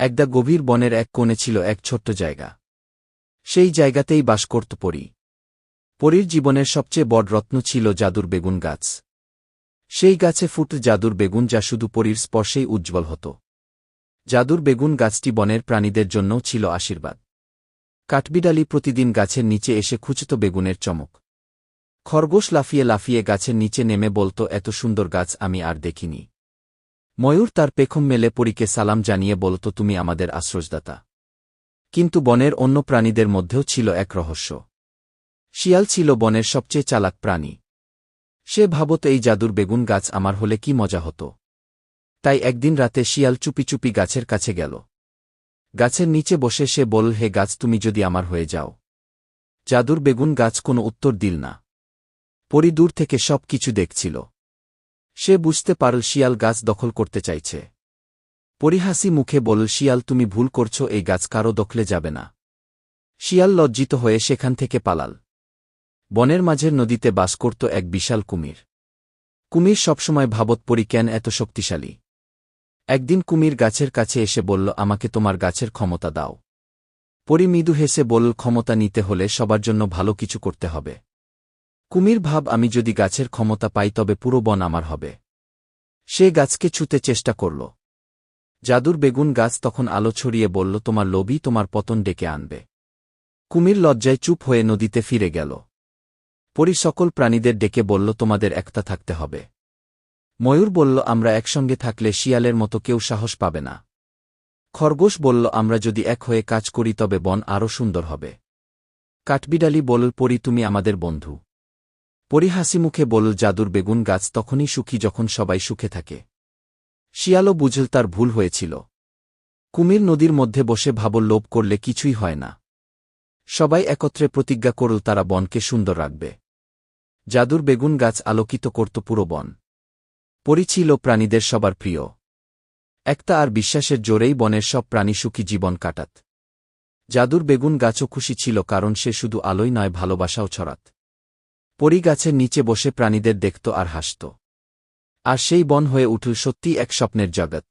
একটা গভীর বনের এক কোণে ছিল এক ছোট্ট জায়গা। সেই জায়গাতেই বাস করত পরী। পরীর জীবনের সবচেয়ে বড় রত্ন ছিল জাদুর বেগুন গাছ। সেই গাছে ফুট জাদুর বেগুন যা শুধু পরীর স্পর্শেই উজ্জ্বল হতো। জাদুর বেগুন গাছটি বনের প্রাণীদের জন্যও ছিল আশীর্বাদ। কাঠবিড়ালি প্রতিদিন গাছের নিচে এসে খুঁজত বেগুনের চমক। খরগোশ লাফিয়ে লাফিয়ে গাছের নিচে নেমে বলত, এত সুন্দর গাছ আমি আর দেখিনি। ময়ূর তার পেখম মেলে পরীকে সালাম জানিয়ে বলত, তুমি আমাদের আশ্রয়দাতা। কিন্তু বনের অন্য প্রাণীদের মধ্যেও ছিল এক রহস্য। শিয়াল ছিল বনের সবচেয়ে চালাক প্রাণী। সে ভাবত, এই জাদুর বেগুন গাছ আমার হলে কি মজা হতো। তাই একদিন রাতে শিয়াল চুপি চুপি গাছের কাছে গেল। গাছের নিচে বসে সে বলল, হে গাছ, তুমি যদি আমার হয়ে যাও। জাদুর বেগুন গাছ কোনো উত্তর দিল না। পরী দূর থেকে সব কিছু দেখছিল। সে বুঝতে পারল শিয়াল গাছ দখল করতে চাইছে। পরী হাসি মুখে বলল, শিয়াল, তুমি ভুল করছ, এই গাছ কারো দখলে যাবে না। শিয়াল লজ্জিত হয়ে সেখান থেকে পালাল। বনের মাঝের নদীতে বাস করত এক বিশাল কুমির। কুমির সবসময় ভাবত, পরী কেন এত শক্তিশালী। একদিন কুমির গাছের কাছে এসে বলল, আমাকে তোমার গাছের ক্ষমতা দাও। পরী মৃদু হেসে বলল, ক্ষমতা নিতে হলে সবার জন্য ভালো কিছু করতে হবে। কুমির ভাব, আমি যদি গাছের ক্ষমতা পাই তবে পুরো বন আমার হবে। সে গাছকে ছুঁতে চেষ্টা করল। জাদুর বেগুন গাছ তখন আলো ছড়িয়ে বলল, তোমার লোভই তোমার পতন ডেকে আনবে। কুমির লজ্জায় চুপ হয়ে নদীতে ফিরে গেল। পরী সকল প্রাণীদের ডেকে বলল, তোমাদের একতা থাকতে হবে। ময়ূর বলল, আমরা একসঙ্গে থাকলে শিয়ালের মতো কেউ সাহস পাবে না। খরগোশ বলল, আমরা যদি এক হয়ে কাজ করি তবে বন আরও সুন্দর হবে। কাঠবিড়ালি বলল, পরী, তুমি আমাদের বন্ধু। পরী হাসি মুখে বলল, জাদুর বেগুন গাছ তখনই সুখী যখন সবাই সুখে থাকে। শিয়ালও বুঝল তার ভুল হয়েছিল। কুমির নদীর মধ্যে বসে ভাবল, লোভ করলে কিছুই হয় না। সবাই একত্রে প্রতিজ্ঞা করল তারা বনকে সুন্দর রাখবে। জাদুর বেগুন গাছ আলোকিত করত পুরো বন। পরী ছিল প্রাণীদের সবার প্রিয়। একতা আর বিশ্বাসের জোরেই বনের সব প্রাণী সুখী জীবন কাটাত। জাদুর বেগুন গাছও খুশি ছিল, কারণ সে শুধু আলোই নয়, ভালোবাসাও ছড়াত। পরী গাছের নিচে বসে প্রাণীদের দেখত আর হাসত। আর সেই বন হয়ে উঠল সত্যিই এক স্বপ্নের জগৎ।